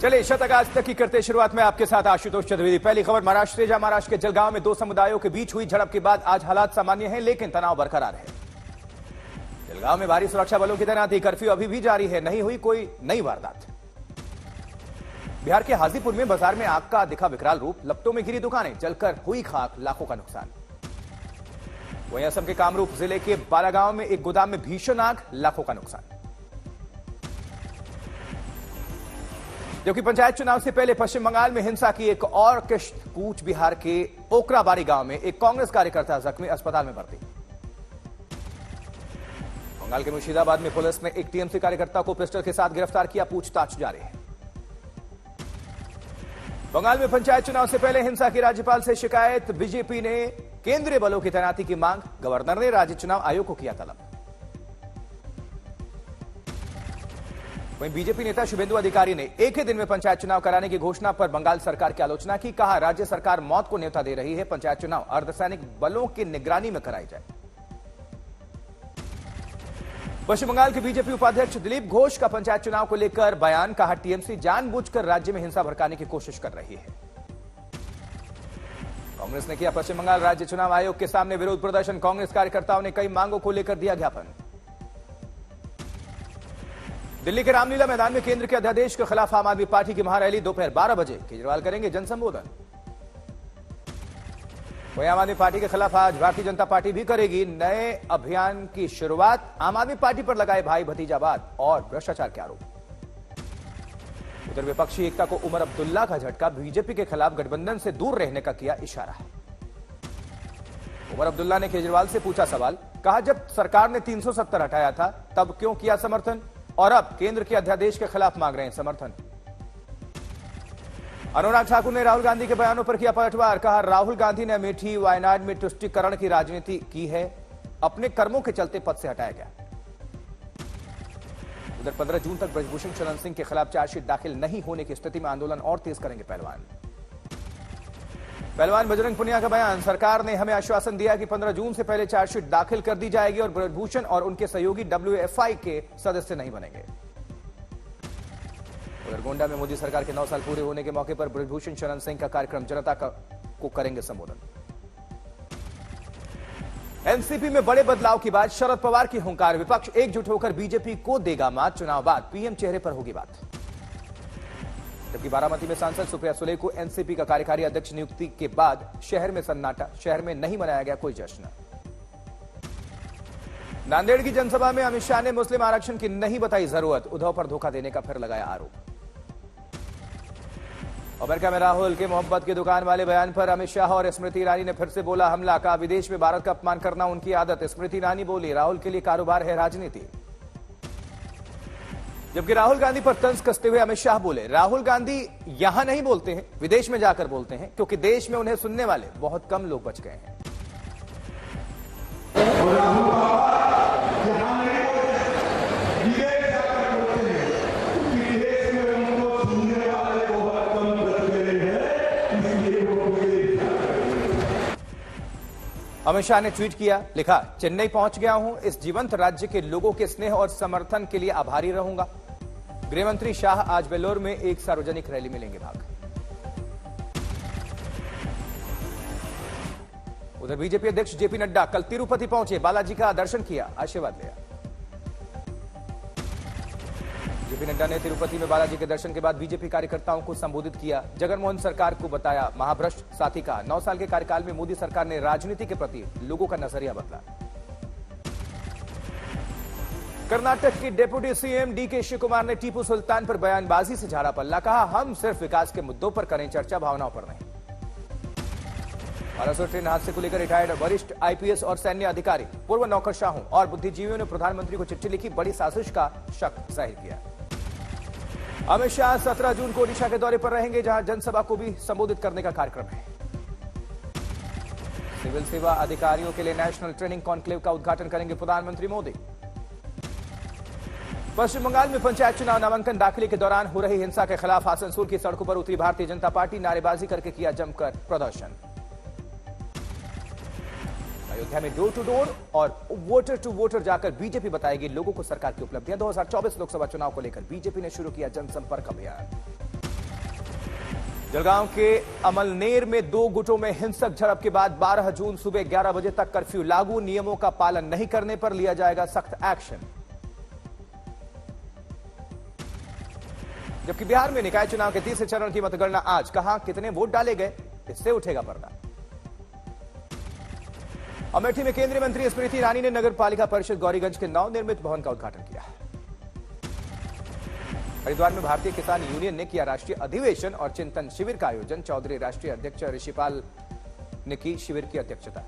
चलिए शतक आज तक की करते शुरुआत में आपके साथ आशुतोष चतुर्वेदी। पहली खबर महाराष्ट्र से, जहां महाराष्ट्र के जलगांव में दो समुदायों के बीच हुई झड़प के बाद आज हालात सामान्य हैं, लेकिन तनाव बरकरार है। जलगांव में भारी सुरक्षा बलों की तैनाती, कर्फ्यू अभी भी जारी है, नहीं हुई कोई नई वारदात। बिहार के हाजीपुर में बाजार में आग का दिखा विकराल रूप, लपटों में गिरी दुकानें, जलकर हुई खाक, लाखों का नुकसान। वहीं असम के कामरूप जिले के बालागांव में एक गोदाम में भीषण आग, लाखों का नुकसान। जबकि पंचायत चुनाव से पहले पश्चिम बंगाल में हिंसा की एक और किश्त, कूच बिहार के ओकराबाड़ी गांव में एक कांग्रेस कार्यकर्ता जख्मी, अस्पताल में भर्ती। बंगाल के मुर्शिदाबाद में पुलिस ने एक टीएमसी कार्यकर्ता को पिस्टल के साथ गिरफ्तार किया, पूछताछ जारी है। बंगाल में पंचायत चुनाव से पहले हिंसा की राज्यपाल से शिकायत, बीजेपी ने केंद्रीय बलों की तैनाती की मांग, गवर्नर ने राज्य चुनाव आयोग को किया तलब। वहीं बीजेपी नेता शुभेंदु अधिकारी ने एक ही दिन में पंचायत चुनाव कराने की घोषणा पर बंगाल सरकार की आलोचना की, कहा राज्य सरकार मौत को न्योता दे रही है, पंचायत चुनाव अर्धसैनिक बलों की निगरानी में कराई जाए। पश्चिम बंगाल के बीजेपी उपाध्यक्ष दिलीप घोष का पंचायत चुनाव को लेकर बयान, कहा टीएमसी जानबूझकर राज्य में हिंसा भड़काने की कोशिश कर रही है। कांग्रेस ने किया पश्चिम बंगाल राज्य चुनाव आयोग के सामने विरोध प्रदर्शन, कांग्रेस कार्यकर्ताओं ने कई मांगों को लेकर दिया ज्ञापन। दिल्ली के रामलीला मैदान में केंद्र के अध्यादेश के खिलाफ आम आदमी पार्टी की महारैली, दोपहर 12 बजे केजरीवाल करेंगे जनसंबोधन। वहीं आम आदमी पार्टी के खिलाफ आज भारतीय जनता पार्टी भी करेगी नए अभियान की शुरुआत, आम आदमी पार्टी पर लगाए भाई भतीजावाद और भ्रष्टाचार के आरोप। उधर विपक्षी एकता को उमर अब्दुल्ला का झटका, बीजेपी के खिलाफ गठबंधन से दूर रहने का किया इशारा। उमर अब्दुल्ला ने केजरीवाल से पूछा सवाल, कहा जब सरकार ने 370 हटाया था तब क्यों किया समर्थन, और अब केंद्र के अध्यादेश के खिलाफ मांग रहे हैं समर्थन। अनुराग ठाकुर ने राहुल गांधी के बयानों पर किया पलटवार, कहा राहुल गांधी ने अमेठी वायनाड में तुष्टीकरण की राजनीति की है, अपने कर्मों के चलते पद से हटाया गया। उधर 15 जून तक ब्रजभूषण शरण सिंह के खिलाफ चार्जशीट दाखिल नहीं होने की स्थिति में आंदोलन और तेज करेंगे पहलवान बजरंग पुनिया का बयान, सरकार ने हमें आश्वासन दिया कि 15 जून से पहले चार्जशीट दाखिल कर दी जाएगी और ब्रजभूषण और उनके सहयोगी WFI के सदस्य नहीं बनेंगे। उधर गोंडा में मोदी सरकार के 9 साल पूरे होने के मौके पर ब्रजभूषण शरण सिंह का कार्यक्रम, जनता को करेंगे संबोधन। एनसीपी में बड़े बदलाव की बात, शरद पवार की हुंकार, विपक्ष एकजुट होकर बीजेपी को देगा मात, चुनाव बाद पीएम चेहरे पर होगी बात। जबकि बारामती में सांसद सुप्रिया सुले को एनसीपी का कार्यकारी अध्यक्ष नियुक्ति के बाद शहर में सन्नाटा, शहर में नहीं मनाया गया कोई जश्न। नांदेड़ की जनसभा में अमित शाह ने मुस्लिम आरक्षण की नहीं बताई जरूरत, उद्धव पर धोखा देने का फिर लगाया आरोप। अमेरिका में राहुल के मोहब्बत की दुकान वाले बयान पर अमित शाह और स्मृति ईरानी ने फिर से बोला हमला, कहा विदेश में भारत का अपमान करना उनकी आदत। स्मृति ईरानी बोली राहुल के लिए कारोबार है राजनीति। जबकि राहुल गांधी पर तंज कसते हुए अमित शाह बोले राहुल गांधी यहां नहीं बोलते हैं, विदेश में जाकर बोलते हैं, क्योंकि देश में उन्हें सुनने वाले बहुत कम लोग बच गए हैं। अमित शाह ने ट्वीट किया, लिखा चेन्नई पहुंच गया हूं, इस जीवंत राज्य के लोगों के स्नेह और समर्थन के लिए आभारी रहूंगा। गृहमंत्री शाह आज वेल्लोर में एक सार्वजनिक रैली में लेंगे भाग। उधर बीजेपी अध्यक्ष जेपी नड्डा कल तिरुपति पहुंचे, बालाजी का दर्शन किया, आशीर्वाद लिया। जेपी नड्डा ने तिरुपति में बालाजी के दर्शन के बाद बीजेपी कार्यकर्ताओं को संबोधित किया, जगनमोहन सरकार को बताया महाभ्रष्ट, साथ ही कहा 9 साल के कार्यकाल में मोदी सरकार ने राजनीति के प्रति लोगों का नजरिया बदला। कर्नाटक के डिप्टी सीएम डीके शिवकुमार ने टीपू सुल्तान पर बयानबाजी से झाड़ा पल्ला, कहा हम सिर्फ विकास के मुद्दों पर करें चर्चा, भावनाओं पर नहीं। बालासोर ट्रेन हादसे को लेकर रिटायर्ड वरिष्ठ आईपीएस और सैन्य अधिकारी, पूर्व नौकरशाहों और बुद्धिजीवियों ने प्रधानमंत्री को चिट्ठी लिखी, बड़ी साजिश का शक जाहिर किया। अमित शाह 17 जून को ओडिशा के दौरे पर रहेंगे, जहां जनसभा को भी संबोधित करने का कार्यक्रम है। सिविल सेवा अधिकारियों के लिए नेशनल ट्रेनिंग कॉन्क्लेव का उद्घाटन करेंगे प्रधानमंत्री मोदी। पश्चिम बंगाल में पंचायत चुनाव नामांकन दाखिले के दौरान हो रही हिंसा के खिलाफ आसनसोल की सड़कों पर उतरी भारतीय जनता पार्टी, नारेबाजी करके किया जमकर प्रदर्शन। अयोध्या में डोर टू डोर और वोटर टू वोटर जाकर बीजेपी बताएगी लोगों को सरकार की उपलब्धियां। 2024 लोकसभा चुनाव को लेकर बीजेपी ने शुरू किया जनसंपर्क अभियान। जलगांव के अमलनेर में 2 गुटों में हिंसक झड़प के बाद 12 जून सुबह 11 बजे तक कर्फ्यू लागू। नियमों का पालन नहीं करने पर लिया जाएगा सख्त एक्शन। जबकि बिहार में निकाय चुनाव के तीसरे चरण की मतगणना आज। कहां कितने वोट डाले गए, इससे उठेगा पर्दा। अमेठी में केंद्रीय मंत्री स्मृति ईरानी ने नगर पालिका परिषद गौरीगंज के नवनिर्मित भवन का उद्घाटन किया। हरिद्वार में भारतीय किसान यूनियन ने किया राष्ट्रीय अधिवेशन और चिंतन शिविर का आयोजन। चौधरी राष्ट्रीय अध्यक्ष ऋषिपाल ने की शिविर की अध्यक्षता।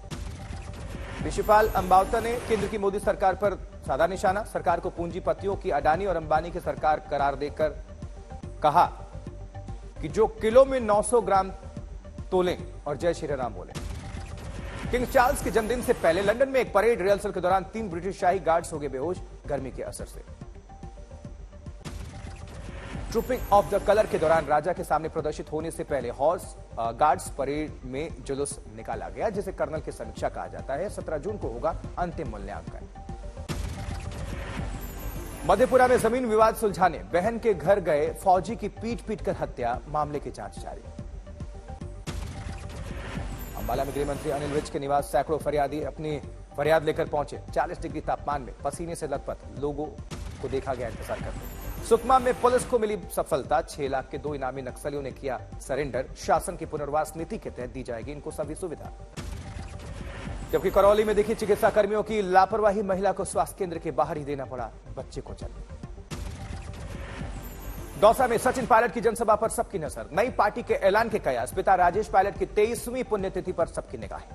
ऋषिपाल अंबावता ने केंद्र की मोदी सरकार पर साधा निशाना। सरकार को पूंजीपतियों की अडानी और अंबानी की सरकार करार देकर कहा कि जो किलो में 900 ग्राम तोलें और जय श्री राम बोले। किंग चार्ल्स के जन्मदिन से पहले लंदन में एक परेड रिहर्सल के दौरान 3 ब्रिटिश शाही गार्ड्स हो गए बेहोश गर्मी के असर से। ट्रूपिंग ऑफ द कलर के दौरान राजा के सामने प्रदर्शित होने से पहले हॉर्स गार्ड्स परेड में जुलूस निकाला गया, जिसे कर्नल की समीक्षा कहा जाता है। 17 जून को होगा अंतिम मूल्यांकन। मधेपुरा में जमीन विवाद सुलझाने बहन के घर गए फौजी की पीट कर हत्या। मामले की जांच जारी। अंबाला में गृह मंत्री अनिल विज के निवास सैकड़ों फरियादी अपनी फरियाद लेकर पहुंचे। 40 डिग्री तापमान में पसीने से लथपथ लोगों को देखा गया इंतजार करते। सुकमा में पुलिस को मिली सफलता। 6 लाख के 2 इनामी नक्सलियों ने किया सरेंडर। शासन की पुनर्वास नीति के तहत दी जाएगी इनको सभी सुविधा। जबकि करौली में देखी चिकित्सा कर्मियों की लापरवाही, महिला को स्वास्थ्य केंद्र के बाहर ही देना पड़ा बच्चे को जन्म। दौसा में सचिन पायलट की जनसभा पर सबकी नजर। नई पार्टी के ऐलान के कयास। पिता राजेश पायलट की 23वीं पुण्यतिथि पर सबकी निगाहें।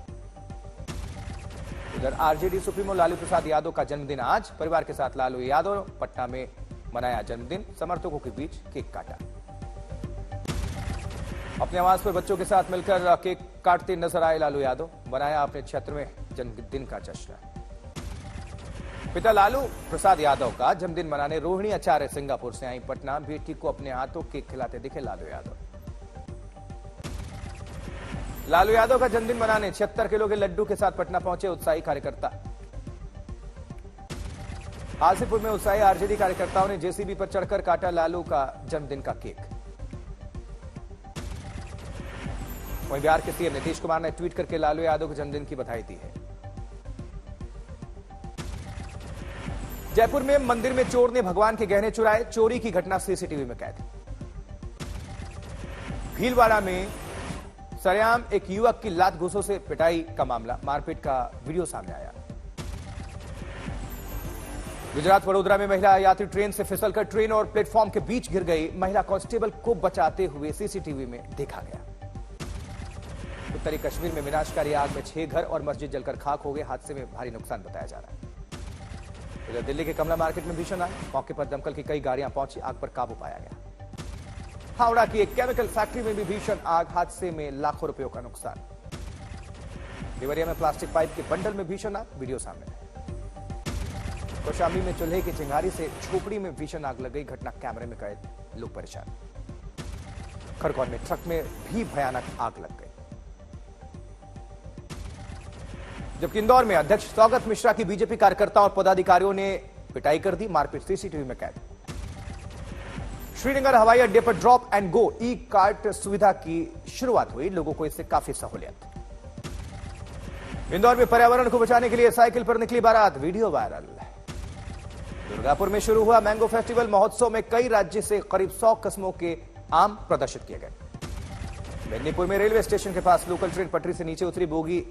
उधर आरजेडी सुप्रीमो लालू प्रसाद यादव का जन्मदिन आज। परिवार के साथ लालू यादव पटना में मनाया जन्मदिन। समर्थकों के बीच केक काटा। अपने आवास पर बच्चों के साथ मिलकर केक काटते नजर आए लालू यादव। मनाया अपने क्षेत्र में जन्मदिन का जश्न। पिता लालू प्रसाद यादव का जन्मदिन मनाने रोहिणी आचार्य सिंगापुर से आई पटना। बेटी को अपने हाथों केक खिलाते दिखे लालू यादव। लालू यादव का जन्मदिन मनाने 76 किलो के लड्डू के साथ पटना पहुंचे उत्साही कार्यकर्ता। हाजीपुर में उत्साही आरजेडी कार्यकर्ताओं ने जेसीबी पर चढ़कर काटा लालू का जन्मदिन का केक। वहीं बिहार के सीएम नीतीश कुमार ने ट्वीट करके लालू यादव के जन्मदिन की बधाई दी है। जयपुर में मंदिर में चोर ने भगवान के गहने चुराए। चोरी की घटना सीसीटीवी में कैद। भीलवाड़ा में सरेआम एक युवक की लात घूंसों से पिटाई का मामला। मारपीट का वीडियो सामने आया। गुजरात वडोदरा में महिला यात्री ट्रेन से फिसलकर ट्रेन और प्लेटफॉर्म के बीच गिर गई। महिला कांस्टेबल को बचाते हुए सीसीटीवी में देखा गया। उत्तरी कश्मीर में विनाशकारी आग में 6 घर और मस्जिद जलकर खाक हो गए। हादसे में भारी नुकसान बताया जा रहा है। इधर दिल्ली के कमला मार्केट में भीषण आग। मौके पर दमकल की कई गाड़ियां पहुंची। आग पर काबू पाया गया। हावड़ा की एक केमिकल फैक्ट्री में भी भीषण आग। हादसे में लाखों रुपयों का नुकसान। देवरिया में प्लास्टिक पाइप के बंडल में भीषण आग। वीडियो सामने है। कौशाम्बी में चूल्हे की चिंगारी से झोपड़ी में भीषण आग लग गई। घटना कैमरे में कैद। लोग परेशान। खरगोन में ट्रक में भी भयानक आग लग गई। जबकि इंदौर में अध्यक्ष स्वागत मिश्रा की बीजेपी कार्यकर्ताओं और पदाधिकारियों ने पिटाई कर दी। मारपीट सीसीटीवी में कैद। श्रीनगर हवाई अड्डे पर drop and go e cart सुविधा की शुरुआत हुई। लोगों को इससे काफी सहूलियत। इंदौर में पर्यावरण को बचाने के लिए साइकिल पर निकली बारात। Video viral. दुर्गापुर में शुरू हुआ मैंगो फेस्टिवल। महोत्सव में कई राज्य से करीब 100 किस्मों के आम प्रदर्शित किए गए। मेदिनीपुर में रेलवे स्टेशन के पास लोकल ट्रेन पटरी से नीचे उतरी। बोगी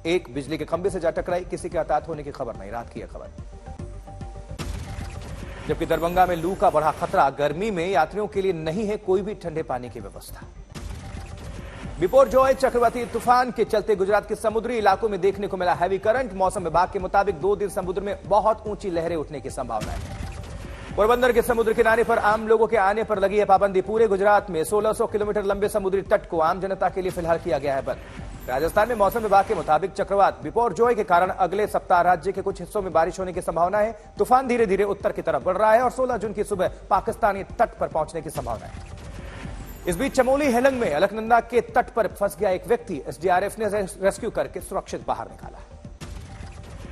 एक बिजली के खंभे से जा टकराई। किसी के हताहत होने की खबर नहीं। रात की यह खबर। जबकि दरभंगा में लू का बढ़ा खतरा। गर्मी में यात्रियों के लिए नहीं है कोई भी ठंडे पानी की व्यवस्था। बिपोरजॉय चक्रवाती तूफान के चलते गुजरात के समुद्री इलाकों में देखने को मिला हैवी करंट। मौसम विभाग के मुताबिक 2 दिन समुद्र में बहुत ऊंची लहरें उठने की संभावना है। पोरबंदर के समुद्र किनारे पर आम लोगों के आने पर लगी है पाबंदी। पूरे गुजरात में 1600 किलोमीटर लंबे समुद्री तट को आम जनता के लिए फिलहाल किया गया है बंद। राजस्थान में मौसम विभाग के मुताबिक चक्रवात बिपोरजॉय के कारण अगले सप्ताह राज्य के कुछ हिस्सों में बारिश होने की संभावना है। तूफान धीरे धीरे उत्तर की तरफ बढ़ रहा है और 16 जून की सुबह पाकिस्तानी तट पर पहुंचने की संभावना है। इस बीच चमोली हेलंग में अलकनंदा के तट पर फंस गया एक व्यक्ति। एसडीआरएफ ने रेस्क्यू करके सुरक्षित बाहर निकाला।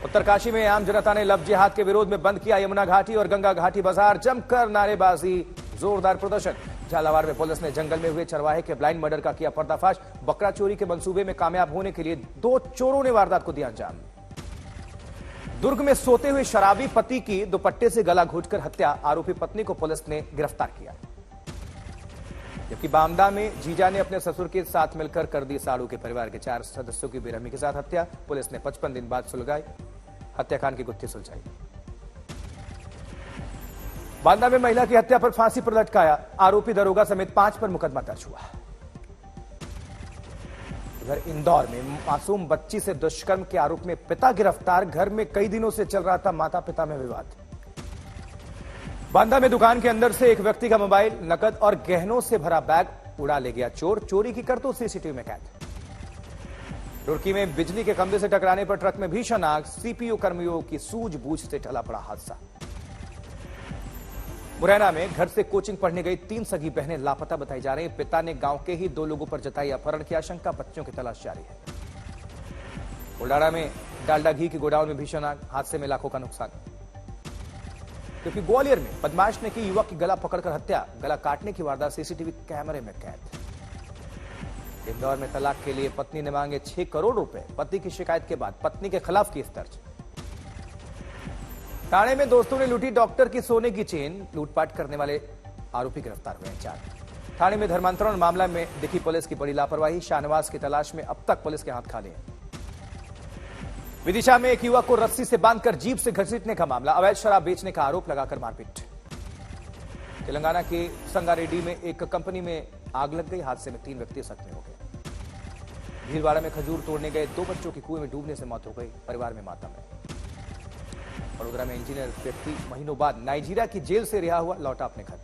उत्तरकाशी में आम जनता ने लव जिहाद के विरोध में बंद किया यमुना घाटी और गंगा घाटी बाजार। जमकर नारेबाजी जोरदार प्रदर्शन। झालावाड़ में पुलिस ने जंगल में हुए चरवाहे के ब्लाइंड मर्डर का किया पर्दाफाश। बकरा चोरी के मंसूबे में कामयाब होने के लिए 2 चोरों ने वारदात को दिया अंजाम। दुर्ग में सोते हुए शराबी पति की दुपट्टे से गला घोंटकर हत्या, आरोपी पत्नी को पुलिस ने गिरफ्तार किया। जबकि बामदा में जीजा ने अपने ससुर के साथ मिलकर कर दी साड़ू के परिवार के 4 सदस्यों की बेरहमी के साथ हत्या। पुलिस ने 55 दिन बाद सुलझाई हत्याकांड की गुत्थी सुलझाई। बांदा में महिला की हत्या पर फांसी पर लटकाया, आरोपी दरोगा समेत 5 पर मुकदमा दर्ज हुआ। उधर इंदौर में मासूम बच्ची से दुष्कर्म के आरोप में पिता गिरफ्तार। घर में कई दिनों से चल रहा था माता पिता में विवाद। बांदा में दुकान के अंदर से एक व्यक्ति का मोबाइल, नकद और गहनों से भरा बैग उड़ा ले गया चोर। चोरी की करतूत सीसीटीवी में कैद। रुड़की में बिजली के खंभे से टकराने पर ट्रक में भीषण आग, सीपीयू कर्मियों की सूझबूझ से टला पड़ा हादसा। मुरैना में घर से कोचिंग पढ़ने गई 3 सगी बहनें लापता बताई जा रही। पिता ने गांव के ही 2 लोगों पर जताई अपहरण की आशंका, बच्चों की तलाश जारी है। बुल्डाना में डालडा घी के गोडाउन में भीषण आग, हादसे में लाखों का नुकसान। क्योंकि ग्वालियर में बदमाश ने की युवक की गला पकड़कर हत्या, गला काटने की वारदात सीसीटीवी कैमरे में कैद। इंदौर में तलाक के लिए पत्नी ने मांगे 6 करोड़ रुपए, पति की शिकायत के बाद पत्नी के खिलाफ केस दर्ज। ठाणे में दोस्तों ने लूटी डॉक्टर की सोने की चेन, लूटपाट करने वाले आरोपी गिरफ्तार हुए हैं 4। ठाणे में धर्मांतरण मामला में दिखी पुलिस की बड़ी लापरवाही, शाहनवाज की तलाश में अब तक पुलिस के हाथ खाली हैं। विदिशा में एक युवक को रस्सी से बांधकर जीप से घसीटने का मामला, अवैध शराब बेचने का आरोप लगाकर मारपीट। तेलंगाना के संगारेड्डी में एक कंपनी में आग लग गई, हादसे में 3 व्यक्ति जख्मी हो गए। भीलवाड़ा में खजूर तोड़ने गए 2 बच्चों की कुएं में डूबने से मौत हो गई, परिवार में मातम है। वडोदरा में इंजीनियर व्यक्ति महीनों बाद नाइजीरिया की जेल से रिहा हुआ, लौटा अपने घर।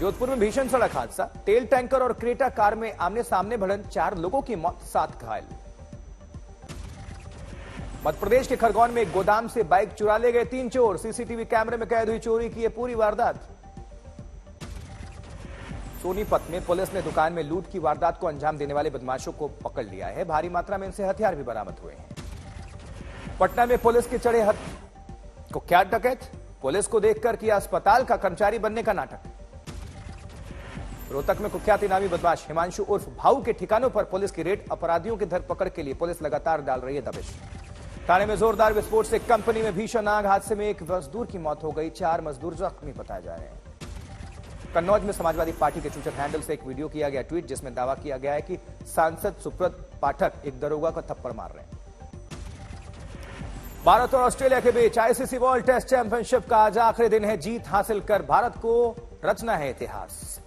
जोधपुर में भीषण सड़क हादसा, तेल टैंकर और क्रेटा कार में आमने सामने भिड़ंत, 4 लोगों की मौत, 7 घायल। मध्य प्रदेश के खरगोन में एक गोदाम से बाइक चुरा ले गए 3 चोर, सीसीटीवी कैमरे में कैद हुई चोरी की ये पूरी वारदात। सोनीपत में पुलिस ने दुकान में लूट की वारदात को अंजाम देने वाले बदमाशों को पकड़ लिया है, भारी मात्रा में इनसे हथियार भी बरामद हुए हैं। पटना में पुलिस के चढ़े हथ को क्या डकैत, पुलिस को देखकर किया अस्पताल का कर्मचारी बनने का नाटक। रोहतक में कुख्यात इनामी बदमाश हिमांशु उर्फ भाऊ के ठिकानों पर पुलिस की रेड, अपराधियों की धरपकड़ के लिए पुलिस लगातार डाल रही है दबिश। ठाणे में जोरदार विस्फोट से कंपनी में भीषण आग, हादसे में एक मजदूर की मौत हो गई, 4 मजदूर जख्मी बताए जा रहे हैं। कन्नौज में समाजवादी पार्टी के ट्विटर हैंडल से एक वीडियो किया गया ट्वीट, जिसमें दावा किया गया है कि सांसद सुब्रत पाठक एक दरोगा को थप्पड़ मार रहे हैं। भारत और ऑस्ट्रेलिया के बीच आईसीसी वर्ल्ड टेस्ट चैंपियनशिप का आज आखिरी दिन है। जीत हासिल कर भारत को रचना है इतिहास।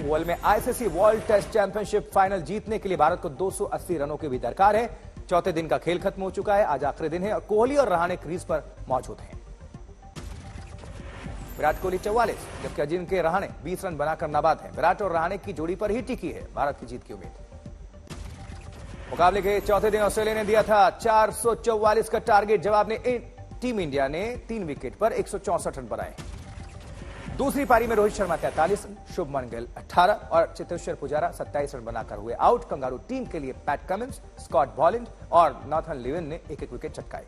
ओवल में ICC world test championship final जीतने के लिए भारत को 280 रनों की भी दरकार है। चौथे दिन का खेल खत्म हो चुका है, आज आखिरी दिन है और कोहली और रहाणे क्रीज पर मौजूद हैं। विराट कोहली 44, जबकि अजिंक्य रहाणे 20 रन बनाकर नाबाद हैं। विराट और रहाणे की जोड़ी पर ही टिकी है भारत की जीत की उम्मीद। मुकाबले के चौथे दिन ऑस्ट्रेलिया ने दिया था 444 का टारगेट, जवाब में टीम इंडिया ने 3 विकेट पर 164 रन बनाए। दूसरी पारी में रोहित शर्मा 43 रन, शुभमन गिल 18 और चेतेश्वर पुजारा 27 रन बनाकर हुए आउट। कंगारू टीम के लिए पैट कमिंस, स्कॉट बॉलिंड और नॉर्थन लिविन ने एक-एक विकेट चटकाए।